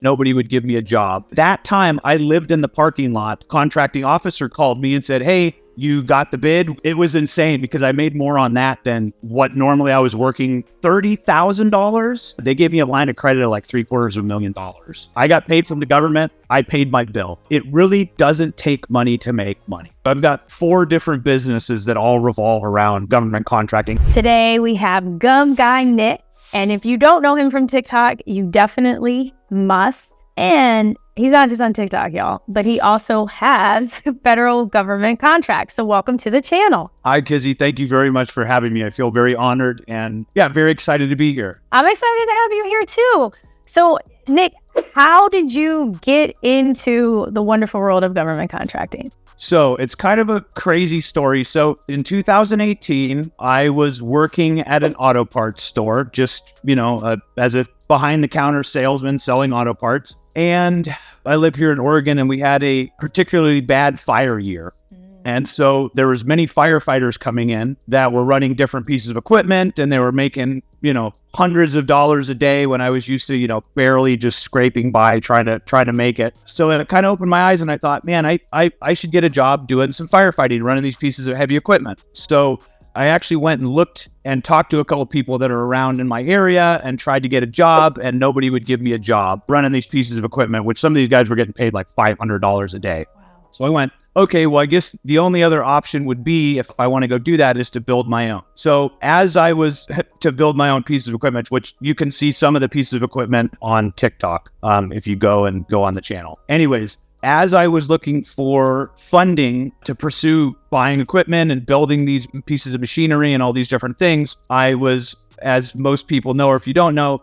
nobody would give me a job. That time I lived in the parking lot. Contracting officer called me and said, hey, you got the bid. It was insane because I made more on that than what normally I was working. $30,000. They gave me a line of credit of like $750,000. I got paid from the government. I paid my bill. It really doesn't take money to make money. I've got 4 different businesses that all revolve around government contracting. Today we have Gov Guy Nick. And if you don't know him from TikTok, you definitely must. And he's not just on TikTok, y'all, but he also has federal government contracts. So welcome to the channel. Hi, Kizzy. Thank you very much for having me. I feel very honored and very excited to be here. I'm excited to have you here too. So Nick, how did you get into the wonderful world of government contracting? So it's kind of a crazy story. So in 2018, I was working at an auto parts store, just, as a behind the counter salesman selling auto parts. And I live here in Oregon and we had a particularly bad fire year. And so there was many firefighters coming in that were running different pieces of equipment and they were making, hundreds of dollars a day when I was used to, barely just scraping by trying to make it. So it kind of opened my eyes and I thought, man, I should get a job doing some firefighting, running these pieces of heavy equipment. So I actually went and looked and talked to a couple of people that are around in my area and tried to get a job, and nobody would give me a job running these pieces of equipment, which some of these guys were getting paid like $500 a day. Wow. So I went, okay, well, I guess the only other option would be, if I want to go do that, is to build my own. So as I was to build my own pieces of equipment, which you can see some of the pieces of equipment on TikTok, if you go on the channel. Anyways, as I was looking for funding to pursue buying equipment and building these pieces of machinery and all these different things, I was, as most people know, or if you don't know,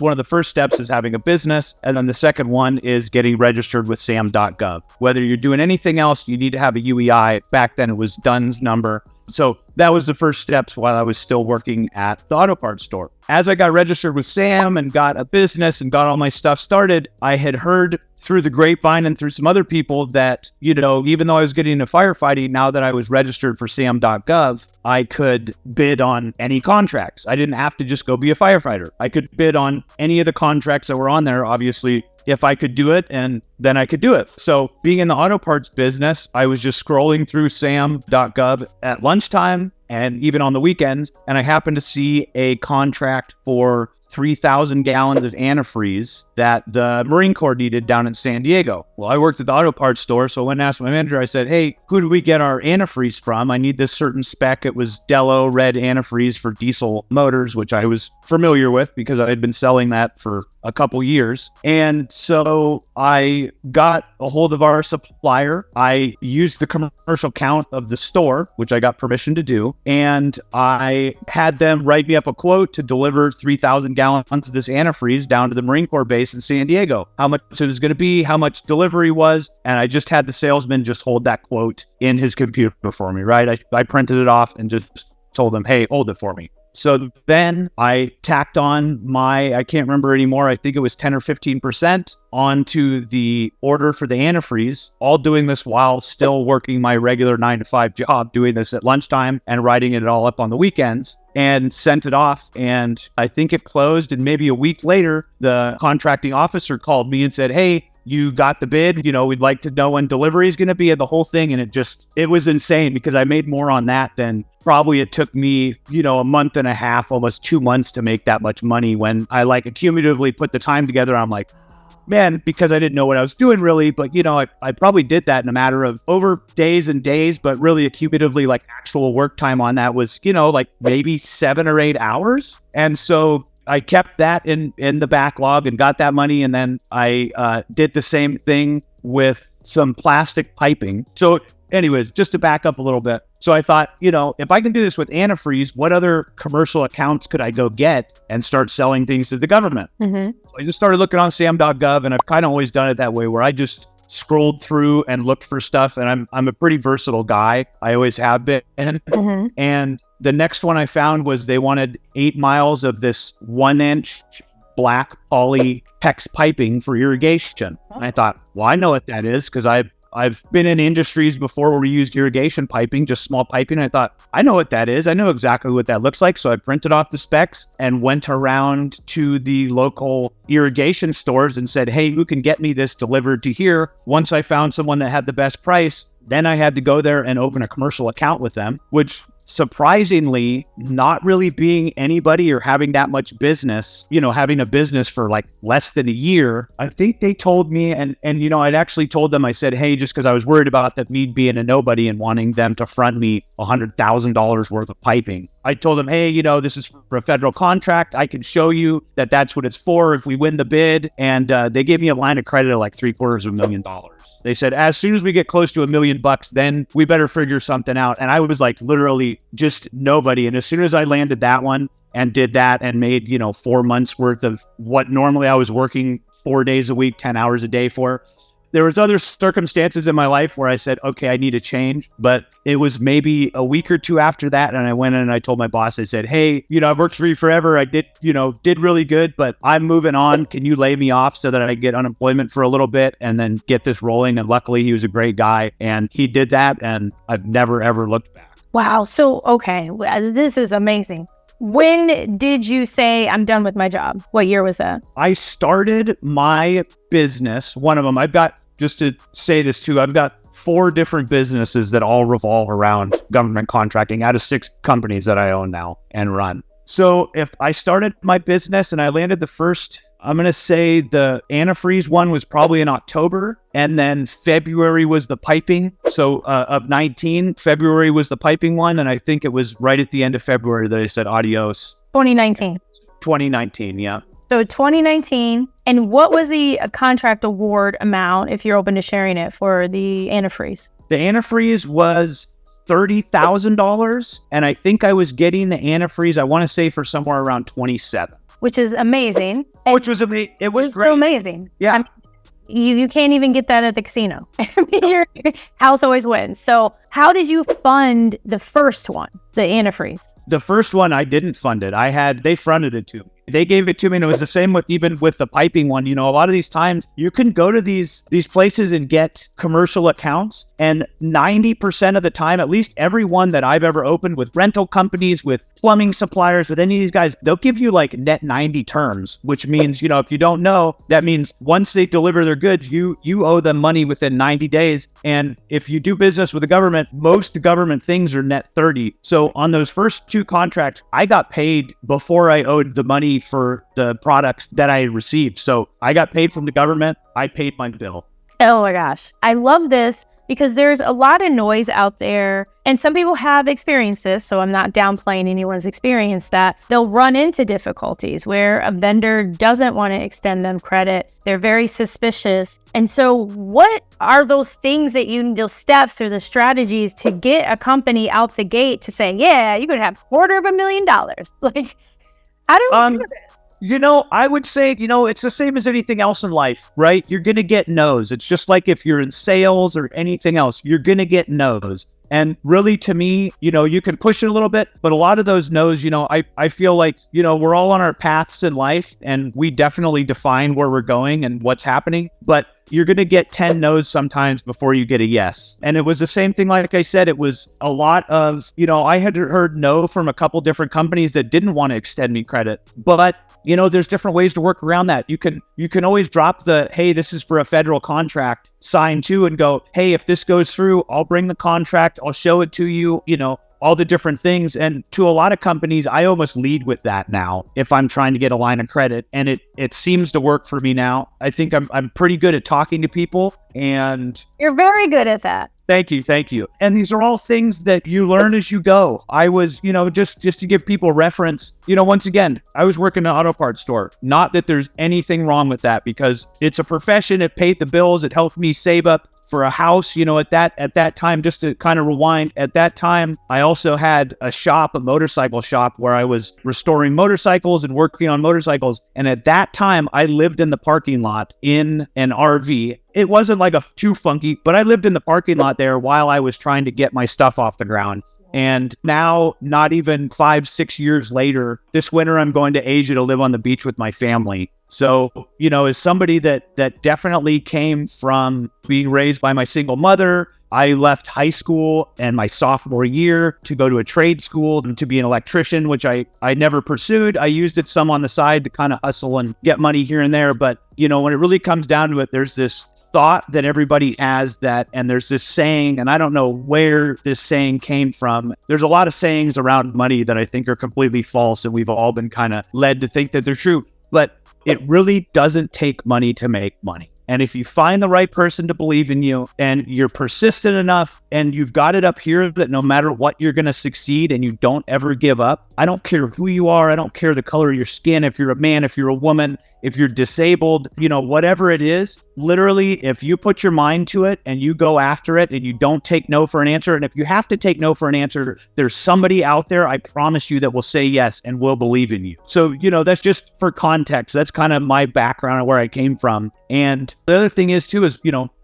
one of the first steps is having a business. And then the second one is getting registered with Sam.Gov. Whether you're doing anything else, you need to have a UEI. Back then it was Dunn's number. So that was the first steps while I was still working at the auto parts store. As I got registered with Sam and got a business and got all my stuff started, I had heard through the grapevine and through some other people that, even though I was getting into firefighting, now that I was registered for Sam.Gov, I could bid on any contracts. I didn't have to just go be a firefighter. I could bid on any of the contracts that were on there, obviously, if I could do it, and then I could do it. So being in the auto parts business, I was just scrolling through Sam.Gov at lunchtime and even on the weekends, and I happened to see a contract for 3,000 gallons of antifreeze that the Marine Corps needed down in San Diego. Well, I worked at the auto parts store, so I went and asked my manager, I said, hey, who do we get our antifreeze from? I need this certain spec. It was Dello red antifreeze for diesel motors, which I was familiar with because I had been selling that for a couple years. And so I got a hold of our supplier. I used the commercial count of the store, which I got permission to do. And I had them write me up a quote to deliver 3,000 gallons of this antifreeze down to the Marine Corps base in San Diego, how much it was going to be, how much delivery was. And I just had the salesman just hold that quote in his computer for me, right? I printed it off and just told him, hey, hold it for me. So then I tacked on I can't remember anymore, I think it was 10 or 15% onto the order for the antifreeze, all doing this while still working my regular 9-to-5 job, doing this at lunchtime and writing it all up on the weekends, and sent it off. And I think it closed, and maybe a week later, the contracting officer called me and said, hey, you got the bid, we'd like to know when delivery is going to be, and the whole thing. And it was insane because I made more on that than probably it took me, a month and a half, almost 2 months to make that much money. When I accumulatively put the time together, I'm like, man, because I didn't know what I was doing really, but I probably did that in a matter of over days and days, but really accumulatively actual work time on that was, maybe 7 or 8 hours. And so I kept that in the backlog and got that money. And then I did the same thing with some plastic piping. So anyways, just to back up a little bit. So I thought, if I can do this with antifreeze, what other commercial accounts could I go get and start selling things to the government? Mm-hmm. So I just started looking on Sam.Gov, and I've kind of always done it that way, where I just scrolled through and looked for stuff. And I'm a pretty versatile guy. I always have been. Mm-hmm. And the next one I found was they wanted 8 miles of this 1-inch black poly PEX piping for irrigation. And I thought, well, I know what that is because I've I've been in industries before where we used irrigation piping, just small piping. I thought, I know what that is. I know exactly what that looks like. So I printed off the specs and went around to the local irrigation stores and said, hey, who can get me this delivered to here? Once I found someone that had the best price, then I had to go there and open a commercial account with them, which surprisingly, not really being anybody or having that much business, having a business for like less than a year, I think they told me, and I'd actually told them, I said, hey, just because I was worried about that me being a nobody and wanting them to front me $100,000 worth of piping. I told them, hey, this is for a federal contract. I can show you that that's what it's for if we win the bid. And they gave me a line of credit of like $750,000. They said, as soon as we get close to $1 million, then we better figure something out. And I was like literally just nobody. And as soon as I landed that one and did that and made, 4 months worth of what normally I was working 4 days a week, 10 hours a day for, there was other circumstances in my life where I said, okay, I need a change. But it was maybe a week or two after that. And I went in and I told my boss, I said, hey, I've worked for you forever. I did really good, but I'm moving on. Can you lay me off so that I get unemployment for a little bit and then get this rolling? And luckily he was a great guy and he did that. And I've never, ever looked back. Wow. So, okay. This is amazing. When did you say, I'm done with my job? What year was that? I started my business, one of them. Just to say this too, I've got 4 different businesses that all revolve around government contracting out of 6 companies that I own now and run. So if I started my business and I landed the first, I'm going to say the antifreeze one was probably in October, and then February was the piping. So of 19, February was the piping one. And I think it was right at the end of February that I said adios. 2019. 2019, yeah. So 2019. And what was the contract award amount, if you're open to sharing it, for the antifreeze? The antifreeze was $30,000. And I think I was getting the antifreeze, I want to say, for somewhere around 27. Which is amazing. Which was amazing. It was great. So amazing. Yeah. I mean, you can't even get that at the casino. Your house always wins. So how did you fund the first one, the antifreeze? The first one, I didn't fund it. They fronted it to me. They gave it to me, and it was the same even with the piping one. A lot of these times you can go to these places and get commercial accounts, and 90% of the time, at least every one that I've ever opened with rental companies, with plumbing suppliers, with any of these guys, they'll give you like net 90 terms, which means, if you don't know, that means once they deliver their goods, you owe them money within 90 days. And if you do business with the government, most government things are net 30. So on those first 2 contracts, I got paid before I owed the money for the products that I received. So I got paid from the government. I paid my bill. Oh my gosh. I love this because there's a lot of noise out there, and some people have experienced this, so I'm not downplaying anyone's experience, that they'll run into difficulties where a vendor doesn't want to extend them credit. They're very suspicious. And so what are those things those steps or the strategies to get a company out the gate to say, yeah, you're going to have $250,000? Like, how do we do this? I would say, it's the same as anything else in life, right? You're going to get no's. It's just like if you're in sales or anything else, you're going to get no's. And really, to me, you can push it a little bit, but a lot of those no's, I feel like, we're all on our paths in life, and we definitely define where we're going and what's happening, but you're going to get 10 no's sometimes before you get a yes. And it was the same thing. Like I said, it was a lot of, I had heard no from a couple different companies that didn't want to extend me credit, but there's different ways to work around that. You can always drop the, hey, this is for a federal contract sign too, and go, hey, if this goes through, I'll bring the contract, I'll show it to you, all the different things. And to a lot of companies, I almost lead with that now if I'm trying to get a line of credit, and it seems to work for me now. I think I'm pretty good at talking to people, and you're very good at that. Thank you. And these are all things that you learn as you go. I was, just to give people reference, once again, I was working in an auto parts store. Not that there's anything wrong with that, because it's a profession. It paid the bills. It helped me save up for a house, at that time. Just to kind of rewind, at that time, I also had a motorcycle shop, where I was restoring motorcycles and working on motorcycles. And at that time, I lived in the parking lot in an RV. It wasn't like too funky, but I lived in the parking lot there while I was trying to get my stuff off the ground. And now, not even 5-6 years later, this winter, I'm going to Asia to live on the beach with my family. So, as somebody that definitely came from being raised by my single mother, I left high school and my sophomore year to go to a trade school and to be an electrician, which I never pursued. I used it some on the side to kind of hustle and get money here and there. But, when it really comes down to it, there's this thought that everybody has and there's this saying, and I don't know where this saying came from. There's a lot of sayings around money that I think are completely false, and we've all been kind of led to think that they're true. But it really doesn't take money to make money. And if you find the right person to believe in you and you're persistent enough and you've got it up here that no matter what, you're going to succeed and you don't ever give up. I don't care who you are. I don't care the color of your skin. If you're a man, if you're a woman, if you're disabled, whatever it is, literally, if you put your mind to it and you go after it and you don't take no for an answer. And if you have to take no for an answer, there's somebody out there, I promise you, that will say yes and will believe in you. So, that's just for context. That's kind of my background and where I came from. And the other thing is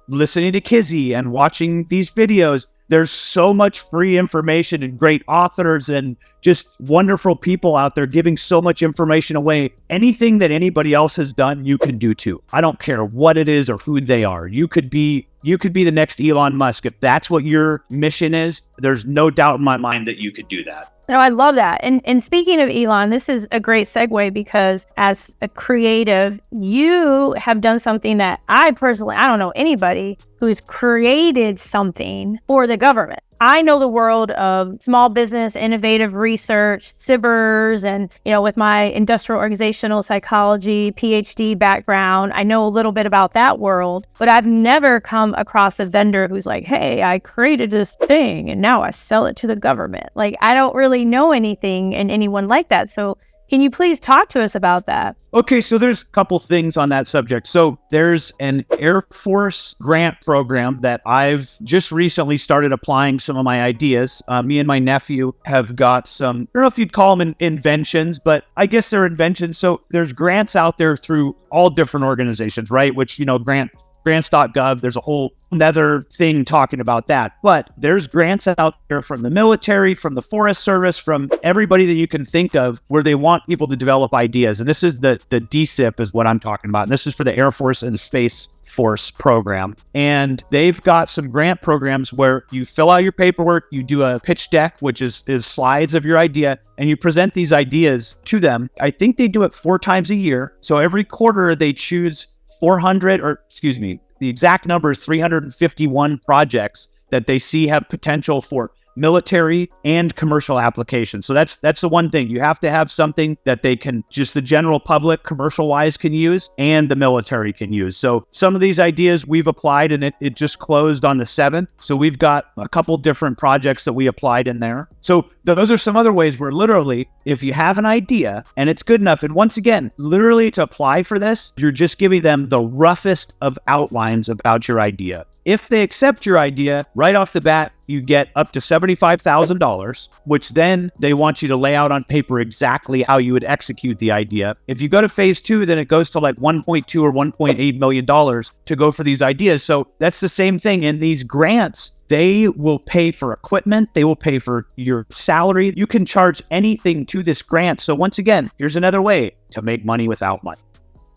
listening to Kizzy and watching these videos. There's so much free information and great authors and just wonderful people out there giving so much information away. Anything that anybody else has done, you can do too. I don't care what it is or who they are. You could be the next Elon Musk. If that's what your mission is, there's no doubt in my mind that you could do that. No, I love that. And speaking of Elon, this is a great segue because as a creative, you have done something that I don't know anybody who's created something for the government. I know the world of small business, innovative research, CIBERs, and, with my industrial organizational psychology, PhD background, I know a little bit about that world, but I've never come across a vendor who's like, hey, I created this thing and now I sell it to the government. Like, I don't really know anything and anyone like that. So can you please talk to us about that? Okay, so there's a couple things on that subject. So there's an Air Force grant program that I've just recently started applying some of my ideas. Me and my nephew have got some, I don't know if you'd call them inventions, but I guess they're inventions. So there's grants out there through all different organizations, right? Which, grants.gov, there's a whole another thing talking about that. But there's grants out there from the military, from the Forest Service, from everybody that you can think of where they want people to develop ideas. And this is the DSIP is what I'm talking about. And this is for the Air Force and the Space Force program. And they've got some grant programs where you fill out your paperwork, you do a pitch deck, which is slides of your idea, and you present these ideas to them. I think they do it 4 times a year. So every quarter they choose the exact number is 351 projects that they see have potential for military and commercial applications. So that's the one thing. You have to have something that they can, just the general public commercial wise can use and the military can use. So some of these ideas we've applied and it just closed on the 7th. So we've got a couple different projects that we applied in there. So those are some other ways where literally if you have an idea and it's good enough, and once again, literally to apply for this, you're just giving them the roughest of outlines about your idea. If they accept your idea, right off the bat, you get up to $75,000, which then they want you to lay out on paper exactly how you would execute the idea. If you go to phase 2, then it goes to like $1.2 or $1.8 million to go for these ideas. So that's the same thing in these grants. They will pay for equipment. They will pay for your salary. You can charge anything to this grant. So once again, here's another way to make money without money.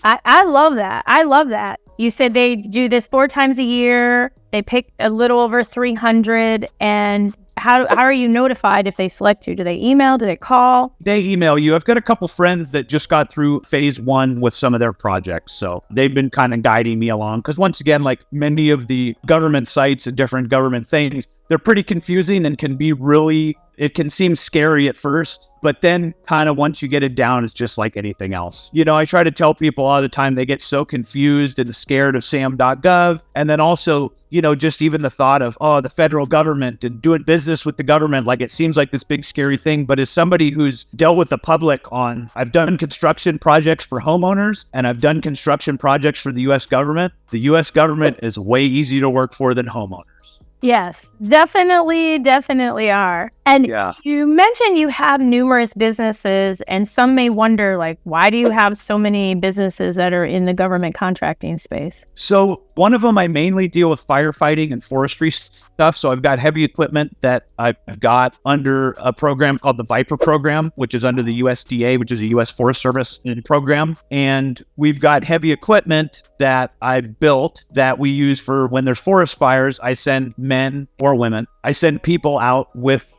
I love that. I love that. You said they do this 4 times a year. They pick a little over 300. And how are you notified if they select you? Do they email? Do they call? They email you. I've got a couple friends that just got through phase 1 with some of their projects. So they've been kind of guiding me along. Because once again, like many of the government sites and different government things, they're pretty confusing and can be it can seem scary at first, but then kind of once you get it down, it's just like anything else. I try to tell people all the time, they get so confused and scared of Sam.gov. And then also, just even the thought of, the federal government and doing business with the government, like it seems like this big scary thing. But as somebody who's dealt with the public I've done construction projects for homeowners and I've done construction projects for the U.S. government. The U.S. government is way easier to work for than homeowners. Yes, definitely are. And Yeah. you mentioned you have numerous businesses, and some may wonder, like, why do you have so many businesses that are in the government contracting space? So one of them, I mainly deal with firefighting and forestry stuff. So I've got heavy equipment that I've got under a program called the Viper program, which is under the USDA, which is a U.S. Forest Service program. And we've got heavy equipment that I've built that we use for when there's forest fires. I send men or women. I send people out with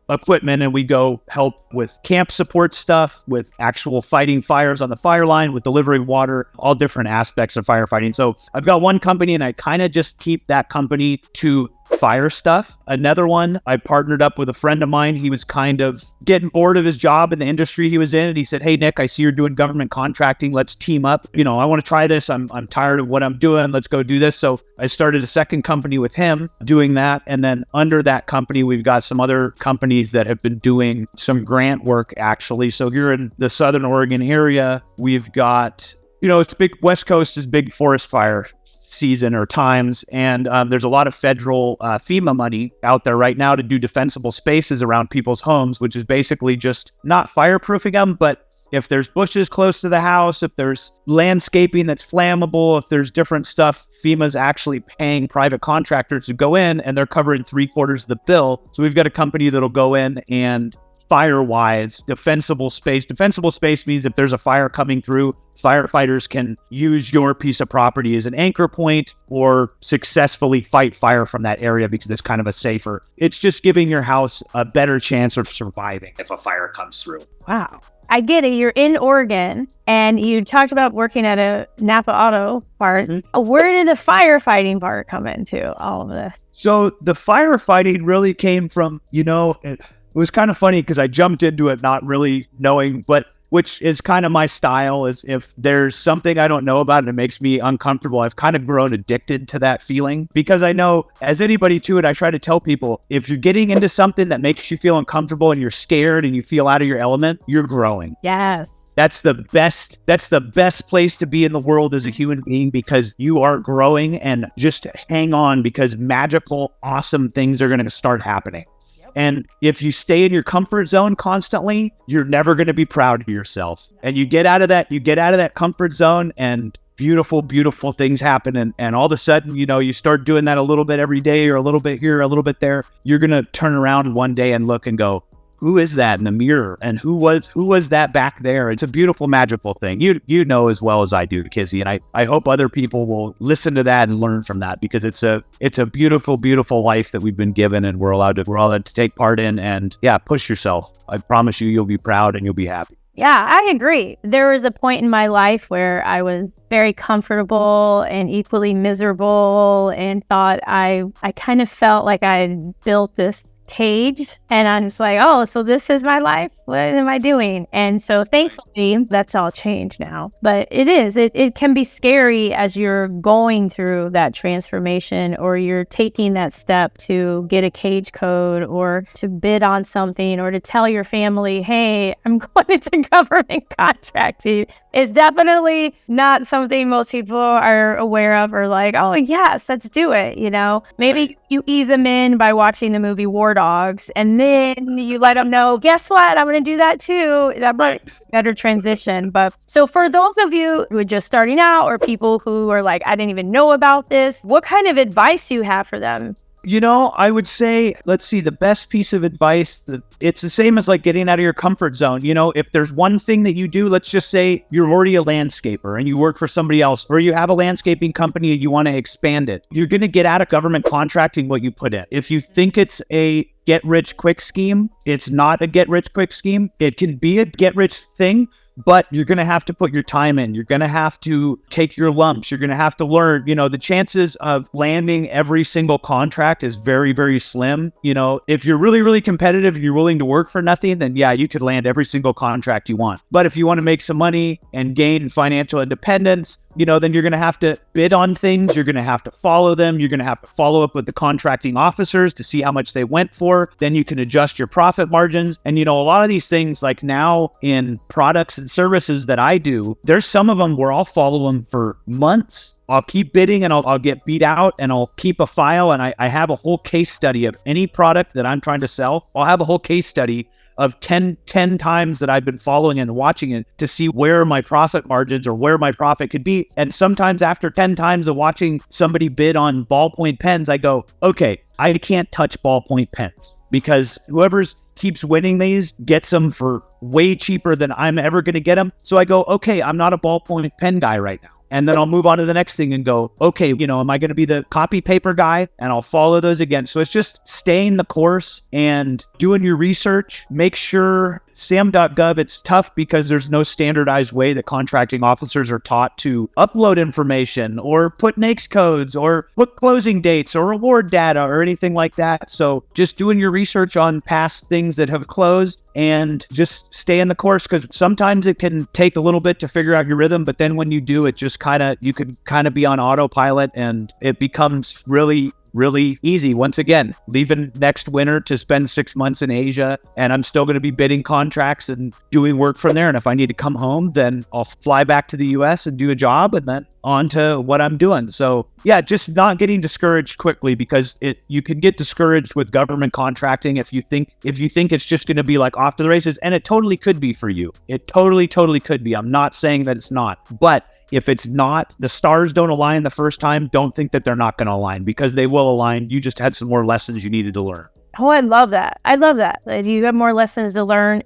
equipment, and we go help with camp support stuff, with actual fighting fires on the fire line, with delivering water, all different aspects of firefighting. So I've got one company, and I kind of just keep that company to fire stuff. Another one, I partnered up with a friend of mine. He was kind of getting bored of his job in the industry he was in. And he said, "Hey, Nick, I see you're doing government contracting. Let's team up. I want to try this. I'm tired of what I'm doing. Let's go do this." So I started a second company with him doing that. And then under that company, we've got some other companies that have been doing some grant work, actually. So here in the Southern Oregon area, we've got, it's big. West Coast is big forest fire season or times, and there's a lot of federal FEMA money out there right now to do defensible spaces around people's homes, which is basically just not fireproofing them, but if there's bushes close to the house, if there's landscaping that's flammable, if there's different stuff, FEMA's actually paying private contractors to go in, and they're covering 3/4 of the bill. So we've got a company that'll go in and fire-wise, defensible space. Defensible space means if there's a fire coming through, firefighters can use your piece of property as an anchor point or successfully fight fire from that area because it's kind of a safer. It's just giving your house a better chance of surviving if a fire comes through. Wow. I get it. You're in Oregon, and you talked about working at a Napa Auto Parts. Mm-hmm. Where did the firefighting part come into all of this? So the firefighting really came from, it was kind of funny because I jumped into it not really knowing, which is kind of my style, is if there's something I don't know about and it makes me uncomfortable, I've kind of grown addicted to that feeling, because I know, as anybody to it, I try to tell people, if you're getting into something that makes you feel uncomfortable and you're scared and you feel out of your element, you're growing. Yes. That's the best place to be in the world as a human being, because you are growing, and just hang on, because magical, awesome things are going to start happening. And if you stay in your comfort zone constantly, you're never going to be proud of yourself. And you get out of that comfort zone, and beautiful, beautiful things happen. And all of a sudden, you start doing that a little bit every day, or a little bit here, a little bit there. You're going to turn around one day and look and go, who is that in the mirror? And who was that back there? It's a beautiful, magical thing. You know as well as I do, Kizzy. And I hope other people will listen to that and learn from that, because it's a beautiful, beautiful life that we've been given, and we're allowed to take part in. And yeah, push yourself. I promise you'll be proud and you'll be happy. Yeah, I agree. There was a point in my life where I was very comfortable and equally miserable, and thought I kind of felt like I had built this cage, and I'm just like, oh, so this is my life? What am I doing? And so thankfully that's all changed now. But it can be scary as you're going through that transformation, or you're taking that step to get a cage code, or to bid on something, or to tell your family, hey, I'm going into government contracting. It's definitely not something most people are aware of, or like, oh yes, let's do it. Maybe you ease them in by watching the movie War Dogs, and then you let them know, guess what, I'm going to do that too. That might be a better transition. But so for those of you who are just starting out, or people who are like, I didn't even know about this, what kind of advice do you have for them? I would say, let's see, the best piece of advice, it's the same as like getting out of your comfort zone. If there's one thing that you do, let's just say you're already a landscaper and you work for somebody else, or you have a landscaping company and you want to expand it. You're going to get out of government contracting what you put in. If you think it's a get-rich-quick scheme, it's not a get-rich-quick scheme. It can be a get-rich thing, but you're going to have to put your time in. You're going to have to take your lumps. You're going to have to learn. The chances of landing every single contract is very, very slim. If you're really, really competitive and you're willing to work for nothing, then yeah, you could land every single contract you want. But if you want to make some money and gain financial independence, then you're going to have to bid on things. You're going to have to follow them. You're going to have to follow up with the contracting officers to see how much they went for. Then you can adjust your profit margins. And, a lot of these things, like now in products and services that I do, there's some of them where I'll follow them for months I'll keep bidding and I'll get beat out, and I'll keep a file, and I have a whole case study of any product that I'm trying to sell. I'll have a whole case study of 10 times that I've been following and watching it to see where my profit margins or where my profit could be. And sometimes after 10 times of watching somebody bid on ballpoint pens, I go, okay, I can't touch ballpoint pens, because whoever's keeps winning these gets them for way cheaper than I'm ever going to get them. So I go, okay, I'm not a ballpoint pen guy right now. And then I'll move on to the next thing and go, okay, am I going to be the copy paper guy? And I'll follow those again. So it's just staying the course and doing your research. Make sure Sam.gov, it's tough because there's no standardized way that contracting officers are taught to upload information or put NAICS codes or put closing dates or award data or anything like that. So just doing your research on past things that have closed and just stay in the course, because sometimes it can take a little bit to figure out your rhythm. But then when you do, it just you can kind of be on autopilot, and it becomes really easy. Once again, leaving next winter to spend 6 months in Asia, and I'm still going to be bidding contracts and doing work from there. And if I need to come home, then I'll fly back to the US and do a job, and then on to what I'm doing. So yeah, just not getting discouraged quickly, because you can get discouraged with government contracting if you think it's just going to be like off to the races, and it totally could be for you. It totally could be. I'm not saying that it's not, but if it's not, the stars don't align the first time, don't think that they're not going to align, because they will align. You just had some more lessons you needed to learn. Oh, I love that. If you have more lessons to learn,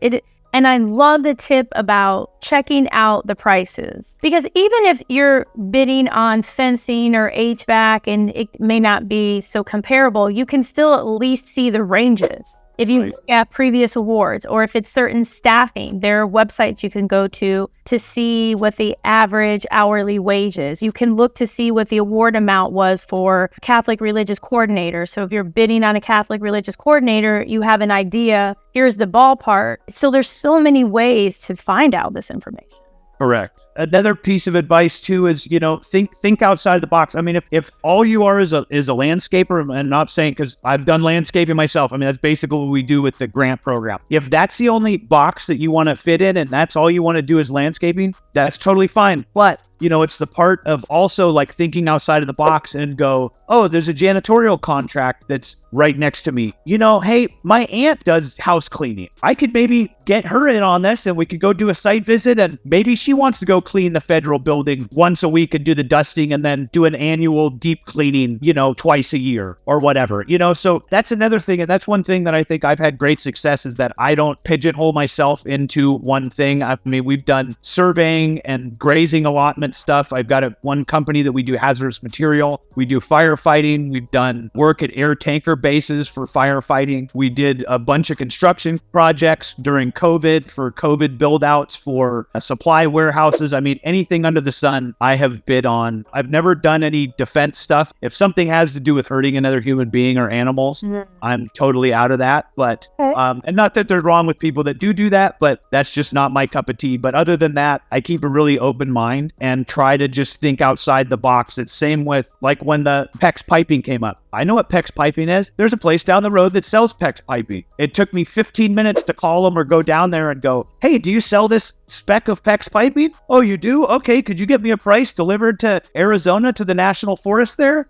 and I love the tip about checking out the prices, because even if you're bidding on fencing or HVAC and it may not be so comparable, you can still at least see the ranges. If you look at previous awards, or if it's certain staffing, there are websites you can go to see what the average hourly wage is. You can look to see what the award amount was for Catholic religious coordinator. So if you're bidding on a Catholic religious coordinator, you have an idea, here's the ballpark. So there's so many ways to find out this information. Correct. Another piece of advice too is, think outside the box. I mean, if all you are is a landscaper, and not saying, because I've done landscaping myself. I mean, that's basically what we do with the grant program. If that's the only box that you want to fit in, and that's all you want to do is landscaping, that's totally fine. But it's the part of also like thinking outside of the box and go, oh, there's a janitorial contract that's right next to me. Hey, my aunt does house cleaning. I could maybe get her in on this, and we could go do a site visit, and maybe she wants to go clean the federal building once a week and do the dusting, and then do an annual deep cleaning, twice a year or whatever, so that's another thing. And that's one thing that I think I've had great success, is that I don't pigeonhole myself into one thing. I mean, we've done surveying and grazing allotment stuff. I've got one company that we do hazardous material. We do firefighting. We've done work at air tanker bases for firefighting. We did a bunch of construction projects during COVID for COVID build outs for supply warehouses. I mean, anything under the sun I have bid on. I've never done any defense stuff. If something has to do with hurting another human being or animals, I'm totally out of that. But and not that there's wrong with people that do that, but that's just not my cup of tea. But other than that, I keep a really open mind and try to just think outside the box. It's same with like when the PEX piping came up. I know what PEX piping is. There's a place down the road that sells PEX piping. It took me 15 minutes to call them or go down there and go, hey, do you sell this spec of PEX piping? Oh, you do? Okay, could you get me a price delivered to Arizona to the national forest there?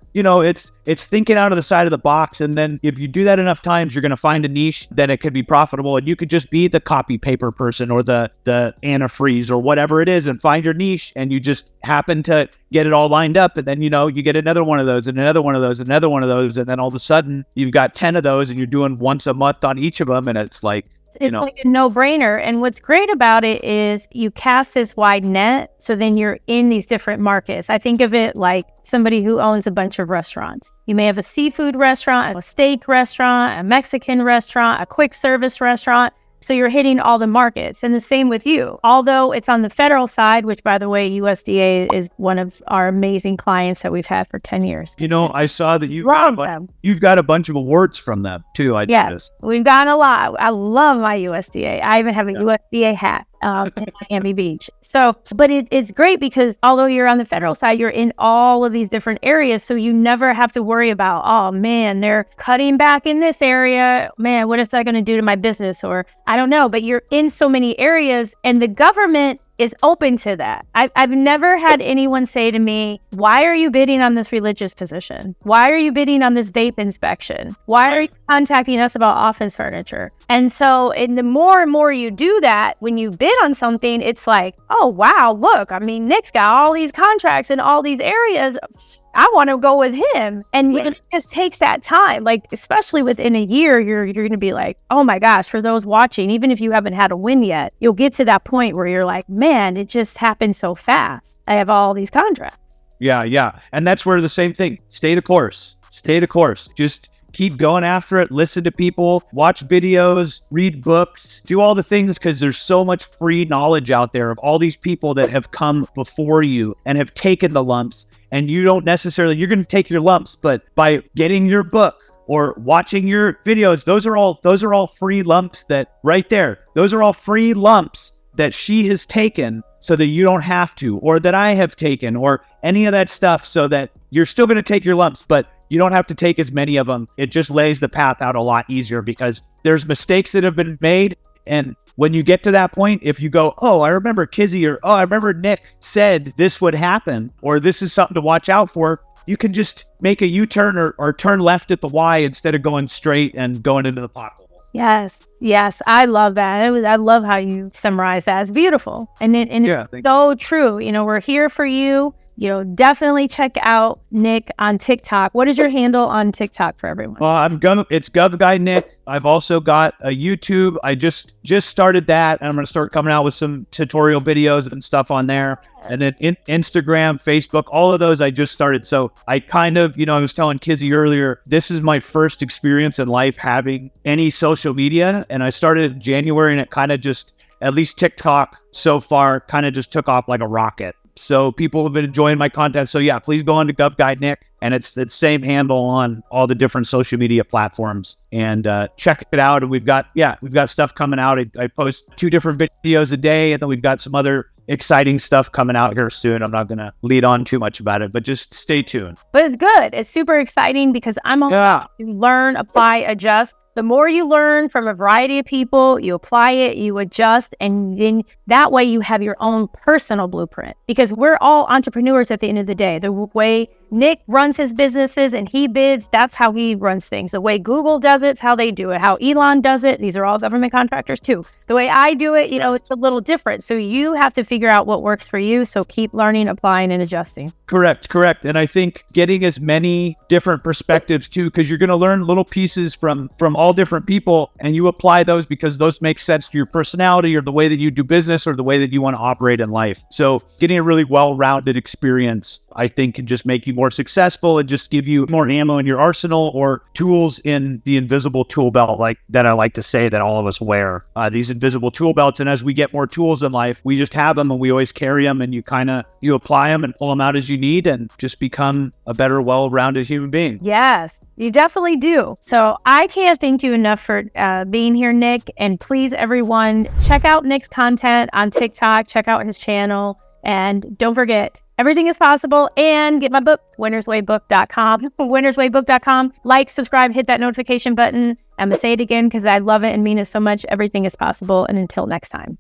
It's thinking out of the side of the box. And then if you do that enough times, you're going to find a niche, then it could be profitable. And you could just be the copy paper person or the antifreeze or whatever it is, and find your niche, and you just happen to get it all lined up. And then, you get another one of those and another one of those, another one of those. And then all of a sudden you've got 10 of those, and you're doing once a month on each of them. And it's like, like a no-brainer. And what's great about it is you cast this wide net, so then you're in these different markets. I think of it like somebody who owns a bunch of restaurants. You may have a seafood restaurant, a steak restaurant, a Mexican restaurant, a quick service restaurant. So you're hitting all the markets. And the same with you. Although it's on the federal side, which, by the way, USDA is one of our amazing clients that we've had for 10 years. I saw that you've got a bunch of awards from them too. Yes, we've gotten a lot. I love my USDA. I even have a USDA hat in Miami Beach. So, but it's great because although you're on the federal side, you're in all of these different areas. So you never have to worry about, oh man, they're cutting back in this area. Man, what is that going to do to my business? Or I don't know, but you're in so many areas, and the government is open to that. I've never had anyone say to me, why are you bidding on this religious position? Why are you bidding on this vape inspection? Why are you contacting us about office furniture? And so the more and more you do that, when you bid on something, it's like, oh, wow, look, I mean, Nick's got all these contracts in all these areas. I want to go with him. And it just takes that time. Like, especially within a year, you're going to be like, oh my gosh, for those watching, even if you haven't had a win yet, you'll get to that point where you're like, man, it just happened so fast. I have all these contracts. Yeah. And that's where the same thing, stay the course. Just keep going after it, listen to people, watch videos, read books, do all the things, because there's so much free knowledge out there of all these people that have come before you and have taken the lumps. And you don't necessarily, you're going to take your lumps, but by getting your book or watching your videos, those are all free lumps that right there, those are all free lumps that she has taken so that you don't have to, or that I have taken, or any of that stuff, so that you're still going to take your lumps, but you don't have to take as many of them. It just lays the path out a lot easier, because there's mistakes that have been made. And when you get to that point, if you go, oh, I remember Kizzy, or, oh, I remember Nick said this would happen, or this is something to watch out for, you can just make a U-turn or turn left at the Y instead of going straight and going into the pothole. Yes. I love that. I love how you summarize that. It's beautiful. And it's so true. We're here for you. Definitely check out Nick on TikTok. What is your handle on TikTok for everyone? It's GovGuyNick. I've also got a YouTube. I just started that, and I'm going to start coming out with some tutorial videos and stuff on there. And then Instagram, Facebook, all of those I just started. So I kind of, I was telling Kizzy earlier, this is my first experience in life having any social media. And I started in January, and it kind of just, at least TikTok so far, kind of just took off like a rocket. So people have been enjoying my content. So yeah, please go on to GovGuyNick, and it's the same handle on all the different social media platforms, and check it out. And we've got stuff coming out. I post 2 different videos a day, and then we've got some other exciting stuff coming out here soon. I'm not going to lead on too much about it, but just stay tuned. But it's good. It's super exciting, because I'm all about you learn, apply, adjust. The more you learn from a variety of people, you apply it, you adjust, and then that way you have your own personal blueprint, because we're all entrepreneurs at the end of the day. The way Nick runs his businesses and he bids, that's how he runs things. The way Google does it's how they do it. How Elon does it, these are all government contractors too. The way I do it, it's a little different. So you have to figure out what works for you. So keep learning, applying, and adjusting. Correct. And I think getting as many different perspectives too, because you're going to learn little pieces from all different people, and you apply those because those make sense to your personality or the way that you do business or the way that you want to operate in life. So getting a really well-rounded experience, I think, can just make you more successful and just give you more ammo in your arsenal, or tools in the invisible tool belt, like that I like to say that all of us wear, these invisible tool belts. And as we get more tools in life, we just have them, and we always carry them, and you apply them and pull them out as you need, and just become a better, well-rounded human being. Yes, you definitely do. So I can't thank you enough for being here, Nick. And please, everyone, check out Nick's content on TikTok, check out his channel, and don't forget, everything is possible. And get my book, winnerswaybook.com. winnerswaybook.com. Like, subscribe, hit that notification button. I'm going to say it again because I love it and mean it so much. Everything is possible. And until next time.